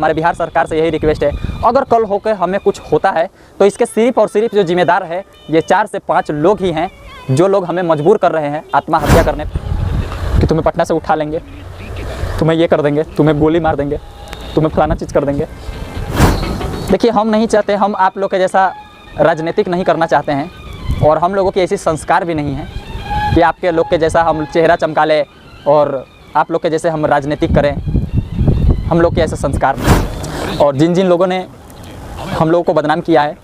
हमारे बिहार सरकार से यही रिक्वेस्ट है, अगर कल होकर हमें कुछ होता है तो इसके सिर्फ और सिर्फ जो जिम्मेदार है ये 4 से 5 लोग ही हैं, जो लोग हमें मजबूर कर रहे हैं आत्महत्या करने कि तुम्हें पटना से उठा लेंगे, तुम्हें ये कर देंगे, तुम्हें गोली मार देंगे, तुम्हें फलाना चीज़ कर देंगे। देखिए, हम नहीं चाहते, हम आप लोग के जैसा राजनीतिक नहीं करना चाहते हैं, और हम लोगों की ऐसी संस्कार भी नहीं है कि आपके लोग के जैसा हम चेहरा चमका ले और आप लोग के जैसे हम राजनीतिक करें। हम लोग के ऐसे संस्कार नहीं। और जिन जिन लोगों ने हम लोगों को बदनाम किया है,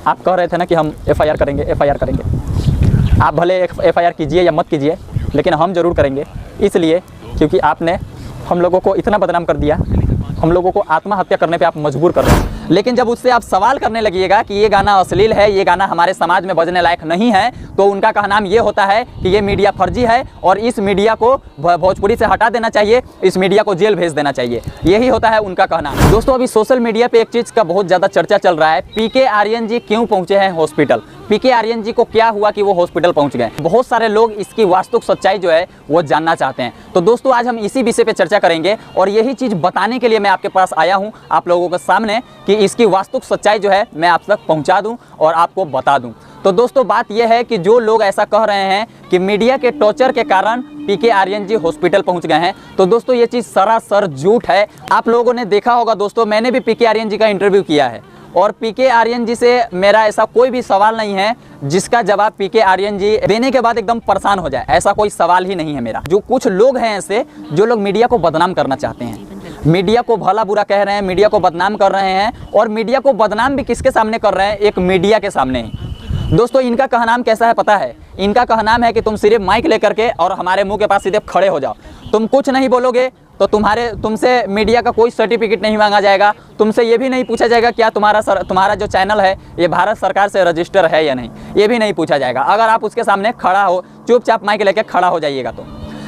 आप कह रहे थे ना कि हम FIR करेंगे, FIR करेंगे। आप भले FIR कीजिए या मत कीजिए, लेकिन हम ज़रूर करेंगे, इसलिए क्योंकि आपने हम लोगों को इतना बदनाम कर दिया, हम लोगों को आत्महत्या करने पे आप मजबूर कर रहे हैं। लेकिन जब उससे आप सवाल करने लगिएगा कि ये गाना अश्लील है, ये गाना हमारे समाज में बजने लायक नहीं है, तो उनका कहनाम ये होता है कि ये मीडिया फर्जी है और इस मीडिया को भोजपुरी से हटा देना चाहिए, इस मीडिया को जेल भेज देना चाहिए। यही होता है उनका कहनाम। दोस्तों, अभी सोशल मीडिया पे एक चीज़ का बहुत ज़्यादा चर्चा चल रहा है, PK आर्यन जी क्यों पहुँचे हैं हॉस्पिटल, PK आर्यन जी को क्या हुआ कि वो हॉस्पिटल पहुँच गए। बहुत सारे लोग इसकी वास्तविक सच्चाई जो है वो जानना चाहते हैं। तो दोस्तों, आज हम इसी विषय पे चर्चा करेंगे और यही चीज़ बताने के लिए मैं आपके पास आया हूँ, आप लोगों के सामने, कि इसकी वास्तविक सच्चाई जो है मैं आप तक पहुँचा दूँ और आपको बता दूँ। तो दोस्तों, बात यह है कि जो लोग ऐसा कह रहे हैं कि मीडिया के टॉर्चर के कारण PK आर्यन जी हॉस्पिटल पहुंच गए हैं, तो दोस्तों ये चीज़ सरासर झूठ है। आप लोगों ने देखा होगा दोस्तों, मैंने भी PK आर्यन जी का इंटरव्यू किया है और PK आर्यन जी से मेरा ऐसा कोई भी सवाल नहीं है जिसका जवाब PK आर्यन जी देने के बाद एकदम परेशान हो जाए, ऐसा कोई सवाल ही नहीं है मेरा। जो कुछ लोग हैं ऐसे जो लोग मीडिया को बदनाम करना चाहते हैं, मीडिया को भला बुरा कह रहे हैं, मीडिया को बदनाम कर रहे हैं, और मीडिया को बदनाम भी किसके सामने कर रहे हैं, एक मीडिया के सामने ही। दोस्तों, इनका कहनाम कैसा है पता है? इनका कहनाम है कि तुम सिर्फ माइक लेकर के और हमारे मुंह के पास सीधे खड़े हो जाओ, तुम कुछ नहीं बोलोगे तो तुमसे मीडिया का कोई सर्टिफिकेट नहीं मांगा जाएगा, तुमसे ये भी नहीं पूछा जाएगा क्या तुम्हारा जो चैनल है ये भारत सरकार से रजिस्टर है या नहीं, ये भी नहीं पूछा जाएगा। अगर आप उसके सामने खड़ा हो, चुपचाप माइक लेके खड़ा हो जाइएगा तो।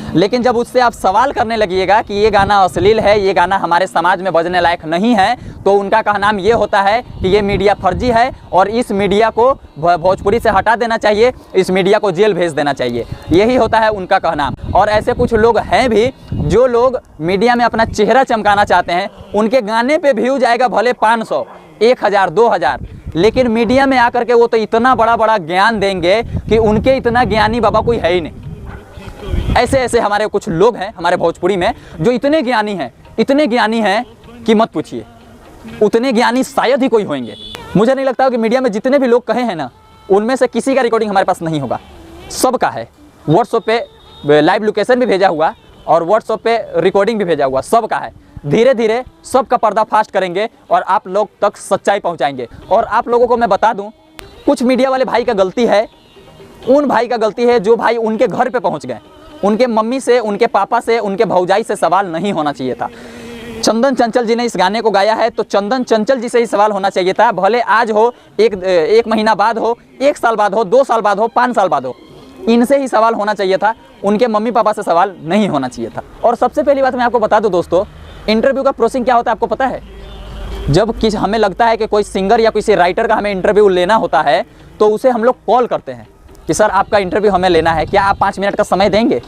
लेकिन जब उससे आप सवाल करने लगिएगा कि ये गाना अश्लील है, ये गाना हमारे समाज में बजने लायक नहीं है, तो उनका कहनाम ये होता है कि ये मीडिया फर्जी है और इस मीडिया को भोजपुरी से हटा देना चाहिए, इस मीडिया को जेल भेज देना चाहिए। यही होता है उनका कहनाम। और ऐसे कुछ लोग हैं भी जो लोग मीडिया में अपना चेहरा चमकाना चाहते हैं, उनके गाने पे व्यूज आएगा भले 500, 1000, 2000, लेकिन मीडिया में आकर के वो तो इतना बड़ा बड़ा ज्ञान देंगे कि उनके इतना ज्ञानी बाबा कोई है ही नहीं। ऐसे ऐसे हमारे कुछ लोग हैं हमारे भोजपुरी में जो इतने ज्ञानी हैं कि मत पूछिए, उतने ज्ञानी शायद ही कोई होंगे। मुझे नहीं लगता कि मीडिया में जितने भी लोग कहे हैं ना, उनमें से किसी का रिकॉर्डिंग हमारे पास नहीं होगा, सबका है। व्हाट्सएप पे लाइव लोकेशन भी भेजा हुआ और व्हाट्सएप पे रिकॉर्डिंग भी भेजा हुआ, सबका है। धीरे धीरे सबका पर्दाफाश करेंगे और आप लोग तक सच्चाई पहुंचाएंगे। और आप लोगों को मैं बता दूं, कुछ मीडिया वाले भाई का गलती है, उन भाई का गलती है जो भाई उनके घर पे पहुंच गए। उनके मम्मी से, उनके पापा से, उनके भौजाई से सवाल नहीं होना चाहिए था। चंदन चंचल जी ने इस गाने को गाया है तो चंदन चंचल जी से ही सवाल होना चाहिए था, भले आज हो, एक महीना बाद हो, 1 साल बाद हो, 2 साल बाद हो, 5 साल बाद हो, इनसे ही सवाल होना चाहिए था, उनके मम्मी पापा से सवाल नहीं होना चाहिए था। और सबसे पहली बात मैं आपको बता दूं दोस्तों, इंटरव्यू का प्रोसेसिंग क्या होता है आपको पता है? जब हमें लगता है कि कोई सिंगर या किसी राइटर का हमें इंटरव्यू लेना होता है तो उसे हम लोग कॉल करते हैं कि सर आपका इंटरव्यू हमें लेना है, क्या आप 5 मिनट का समय देंगे?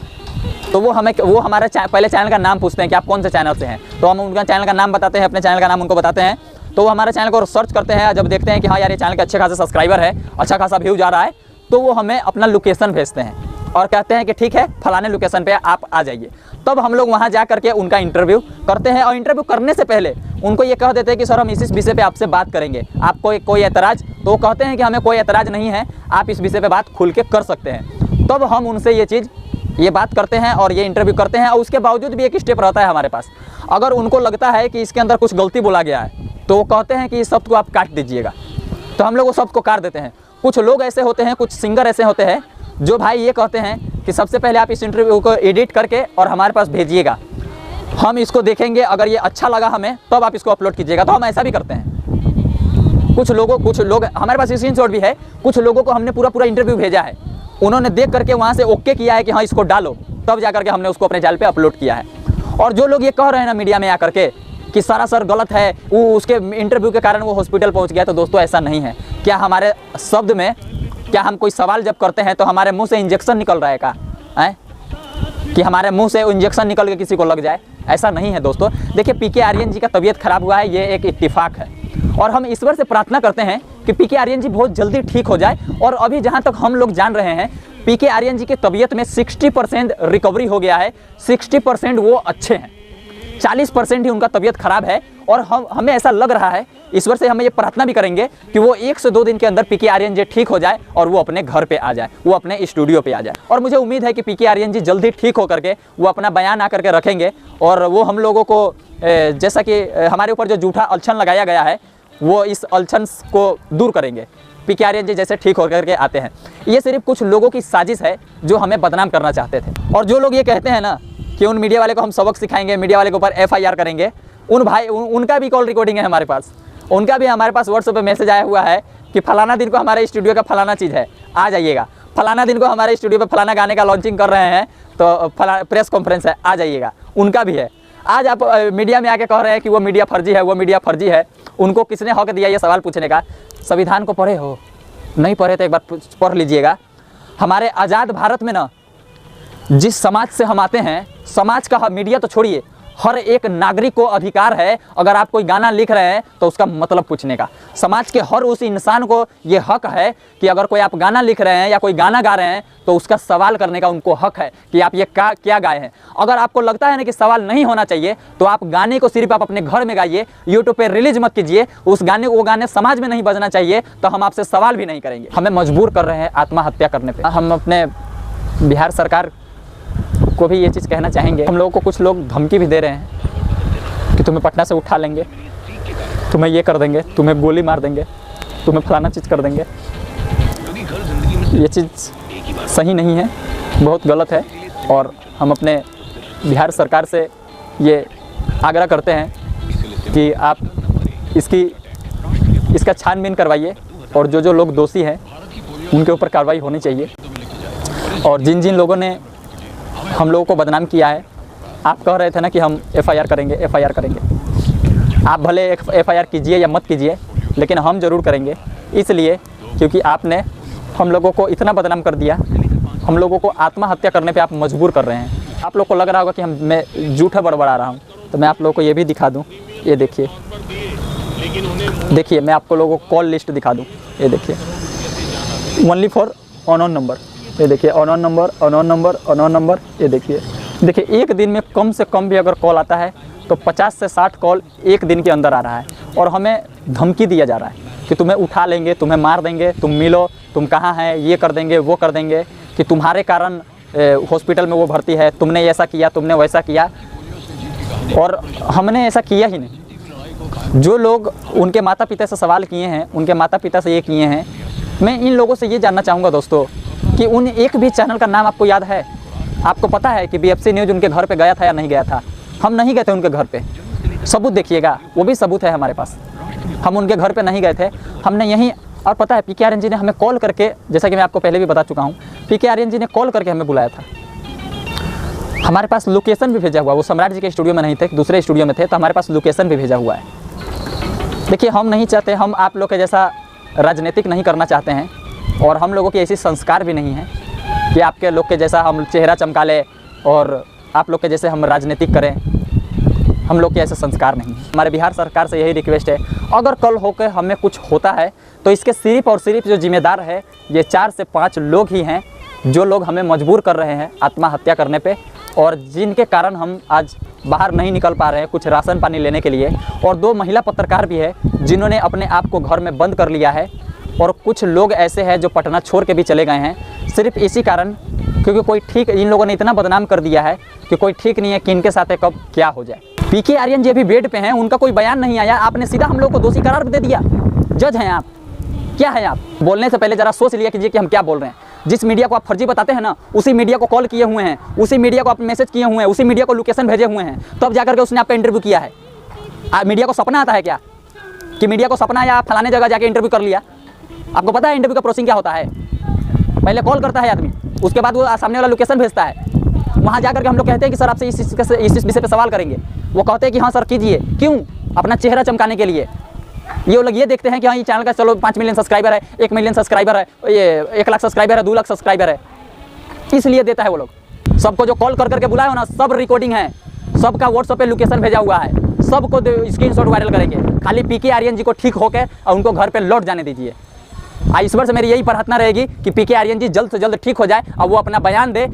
तो वो हमारा पहले चैनल का नाम पूछते हैं कि आप कौन से चैनल से हैं, तो हम उनका चैनल का नाम बताते हैं, अपने चैनल का नाम उनको बताते हैं, तो वो हमारे चैनल को सर्च करते हैं। जब देखते हैं कि हाँ यार ये चैनल के अच्छे खासे सब्सक्राइबर है, अच्छा खासा व्यू जा रहा है, तो वो हमें अपना लोकेशन भेजते हैं और कहते हैं कि ठीक है फलाने लोकेशन पे आप आ जाइए। तब हम लोग वहाँ जा करके उनका इंटरव्यू करते हैं और इंटरव्यू करने से पहले उनको ये कह देते हैं कि सर हम इस विषय पे आपसे बात करेंगे, आपको कोई एतराज़? तो वो कहते हैं कि हमें कोई एतराज़ नहीं है, आप इस विषय पे बात खुल के कर सकते हैं। तब हम उनसे ये बात करते हैं और ये इंटरव्यू करते हैं। और उसके बावजूद भी एक स्टेप रहता है हमारे पास, अगर उनको लगता है कि इसके अंदर कुछ गलती बोला गया है तो वो कहते हैं कि इस शब्द को आप काट दीजिएगा, तो हम लोग वो शब्द को काट देते हैं। कुछ लोग ऐसे होते हैं, कुछ सिंगर ऐसे होते हैं जो भाई ये कहते हैं कि सबसे पहले आप इस इंटरव्यू को एडिट करके और हमारे पास भेजिएगा, हम इसको देखेंगे, अगर ये अच्छा लगा हमें तब आप इसको अपलोड कीजिएगा। तो हम ऐसा भी करते हैं। कुछ लोग हमारे पास स्क्रीनशॉट भी है, कुछ लोगों को हमने पूरा इंटरव्यू भेजा है, उन्होंने देख करके वहाँ से ओके किया है कि हाँ इसको डालो, तब जा करके हमने उसको अपने चैनल पे अपलोड किया है। और जो लोग ये कह रहे हैं ना मीडिया में आकर के कि सरासर गलत है, वो उसके इंटरव्यू के कारण वो हॉस्पिटल पहुँच गया, तो दोस्तों ऐसा नहीं है। क्या हमारे शब्द में, क्या हम कोई सवाल जब करते हैं तो हमारे मुंह से इंजेक्शन निकल रहा है क्या? कि हमारे मुंह से इंजेक्शन निकल के किसी को लग जाए, ऐसा नहीं है दोस्तों। देखिए पीके आर्यन जी का तबीयत खराब हुआ है, ये एक इत्तिफाक है और हम ईश्वर से प्रार्थना करते हैं कि पीके आर्यन जी बहुत जल्दी ठीक हो जाए। और अभी जहां तक हम लोग जान रहे हैं पीके आर्यन जी की तबीयत में 60% रिकवरी हो गया है, 60% वो अच्छे हैं, 40% ही उनका तबीयत खराब है। और हमें ऐसा लग रहा है, ईश्वर से हमें ये प्रार्थना भी करेंगे कि वो 1 से 2 दिन के अंदर पीके आर्यन जी ठीक हो जाए और वो अपने घर पे आ जाए, वो अपने स्टूडियो पे आ जाए। और मुझे उम्मीद है कि पीके आर्यन जी जल्दी ठीक होकर के वो अपना बयान आकर के रखेंगे और वो हम लोगों को जैसा कि हमारे ऊपर जो झूठा अलछन लगाया गया है वो इस अलछन को दूर करेंगे। पीके आर्यन जी जैसे ठीक होकर के आते हैं। ये सिर्फ कुछ लोगों की साजिश है जो हमें बदनाम करना चाहते थे। और जो लोग ये कहते हैं ना कि उन मीडिया वाले को हम सबक सिखाएंगे, मीडिया वाले के ऊपर FIR करेंगे, उनका भी कॉल रिकॉर्डिंग है हमारे पास। उनका भी हमारे पास व्हाट्सएप पे मैसेज आया हुआ है कि फलाना दिन को हमारे स्टूडियो का फलाना चीज़ है, आ जाइएगा। फलाना दिन को हमारे स्टूडियो पे फलाना गाने का लॉन्चिंग कर रहे हैं तो फलाना प्रेस कॉन्फ्रेंस है, आ जाइएगा। उनका भी है। आज आप मीडिया में आके कह रहे हैं कि वो मीडिया फर्जी है, वो मीडिया फर्जी है। उनको किसने हक दिया ये सवाल पूछने का? संविधान को पढ़े हो? नहीं पढ़े तो एक बार पढ़ लीजिएगा। हमारे आज़ाद भारत में ना जिस समाज से हम आते हैं, समाज का मीडिया तो छोड़िए, हर एक नागरिक को अधिकार है अगर आप कोई गाना लिख रहे हैं तो उसका मतलब पूछने का। समाज के हर उस इंसान को ये हक है कि अगर कोई आप गाना लिख रहे हैं या कोई गाना गा रहे हैं तो उसका सवाल करने का उनको हक है कि आप ये क्या गाए हैं। अगर आपको लगता है ना कि सवाल नहीं होना चाहिए तो आप गाने को सिर्फ आप अपने घर में गाइए, यूट्यूब पे रिलीज मत कीजिए। उस गाने वो गाने समाज में नहीं बजना चाहिए तो हम आपसे सवाल भी नहीं करेंगे। हमें मजबूर कर रहे हैं आत्महत्या करने पर। हम अपने बिहार सरकार को भी ये चीज़ कहना चाहेंगे। हम लोगों को कुछ लोग धमकी भी दे रहे हैं कि तुम्हें पटना से उठा लेंगे, तुम्हें ये कर देंगे, तुम्हें गोली मार देंगे, तुम्हें फलाना चीज़ कर देंगे। ये चीज़ सही नहीं है, बहुत गलत है। और हम अपने बिहार सरकार से ये आग्रह करते हैं कि आप इसका छानबीन करवाइए और जो लोग दोषी हैं उनके ऊपर कार्रवाई होनी चाहिए। और जिन लोगों ने हम लोगों को बदनाम किया है, आप कह रहे थे ना कि हम FIR करेंगे। आप भले FIR कीजिए या मत कीजिए, लेकिन हम ज़रूर करेंगे। इसलिए क्योंकि आपने हम लोगों को इतना बदनाम कर दिया, हम लोगों को आत्महत्या करने पे आप मजबूर कर रहे हैं। आप लोग को लग रहा होगा कि मैं झूठा बड़बड़ा रहा हूँ, तो मैं आप लोगों को ये भी दिखा दूँ। ये देखिए मैं आपको लोगों को कॉल लिस्ट दिखा दूँ। ये देखिए ओनली फॉर अननोन नंबर। ये देखिए अननोन नंबर। ये देखिए एक दिन में कम से कम भी अगर कॉल आता है तो 50 से 60 कॉल एक दिन के अंदर आ रहा है। और हमें धमकी दिया जा रहा है कि तुम्हें उठा लेंगे, तुम्हें मार देंगे, तुम मिलो, तुम कहाँ हैं, ये कर देंगे, वो कर देंगे, कि तुम्हारे कारण हॉस्पिटल में वो भर्ती है, तुमने ऐसा किया, तुमने वैसा किया। और हमने ऐसा किया ही नहीं। जो लोग उनके माता पिता से सवाल किए हैं, उनके माता पिता से ये किए हैं। मैं इन लोगों से ये जानना चाहूँगा दोस्तों कि उन एक भी चैनल का नाम आपको याद है? आपको पता है कि BFC न्यूज़ उनके घर पे गया था या नहीं गया था? हम नहीं गए थे उनके घर पे। सबूत देखिएगा, वो भी सबूत है हमारे पास। हम उनके घर पे नहीं गए थे, हमने यहीं। और पता है पीके आर्यन जी ने हमें कॉल करके, जैसा कि मैं आपको पहले भी बता चुका हूँ, पीके आर्यन जी ने कॉल करके हमें बुलाया था। हमारे पास लोकेशन भी भेजा हुआ। वो सम्राट जी के स्टूडियो में नहीं थे, दूसरे स्टूडियो में थे, तो हमारे पास लोकेशन भी भेजा हुआ है। देखिए हम नहीं चाहते, हम आप लोग के जैसा राजनीतिक नहीं करना चाहते हैं और हम लोगों की ऐसी संस्कार भी नहीं है कि आपके लोग के जैसा हम चेहरा चमका ले और आप लोग के जैसे हम राजनीतिक करें। हम लोग के ऐसे संस्कार नहीं है। हमारे बिहार सरकार से यही रिक्वेस्ट है, अगर कल होकर हमें कुछ होता है तो इसके सिर्फ और सिर्फ जो जिम्मेदार है ये 4 से 5 लोग ही हैं, जो लोग हमें मजबूर कर रहे हैं आत्महत्या करने पे और जिनके कारण हम आज बाहर नहीं निकल पा रहे हैं कुछ राशन पानी लेने के लिए। और 2 महिला पत्रकार भी है जिन्होंने अपने आप को घर में बंद कर लिया है। और कुछ लोग ऐसे हैं जो पटना छोड़ के भी चले गए हैं सिर्फ इसी कारण, क्योंकि कोई ठीक, इन लोगों ने इतना बदनाम कर दिया है कि कोई ठीक नहीं है कि इनके साथ कब क्या हो जाए। पीके आर्यन जी अभी बेड पे हैं, उनका कोई बयान नहीं आया, आपने सीधा हम लोग को दोषी करार दे दिया। जज हैं आप, क्या है आप? बोलने से पहले ज़रा सोच लिया कीजिए कि हम क्या बोल रहे हैं। जिस मीडिया को आप फर्जी बताते हैं ना, उसी मीडिया को कॉल किए हुए हैं, उसी मीडिया को आप मैसेज किए हुए हैं, उसी मीडिया को लोकेशन भेजे हुए हैं, तब जाकर के उसने आपका इंटरव्यू किया है। मीडिया को सपना आता है क्या कि मीडिया को सपना या फलाने जगह जाके इंटरव्यू कर लिया? आपको पता है इंटरव्यू का प्रोसेसिंग क्या होता है? पहले कॉल करता है आदमी, उसके बाद वो सामने वाला लोकेशन भेजता है, वहाँ जाकर के हम लोग कहते हैं कि सर आपसे इस विषय पे सवाल करेंगे। वो कहते हैं कि हाँ सर कीजिए। क्यों? अपना चेहरा चमकाने के लिए। ये लोग ये देखते हैं कि हाँ ये चैनल का चलो 5 मिलियन सब्सक्राइबर है, 1 मिलियन सब्सक्राइबर है, ये 1 लाख सब्सक्राइबर है, 2 लाख सब्सक्राइबर है, इसलिए देता है वो लोग। सबको जो कॉल कर करके बुलाए हो ना, सब रिकॉर्डिंग है, सबका व्हाट्सएप पे लोकेशन भेजा हुआ है, सबको स्क्रीनशॉट वायरल करेंगे। खाली पीके आर्यन जी को ठीक होकर और उनको घर पे लौट जाने दीजिए। ईश्वर से मेरी यही प्रार्थना रहेगी कि पीके आर्यन जी जल्द से जल्द ठीक हो जाए और वो अपना बयान दे।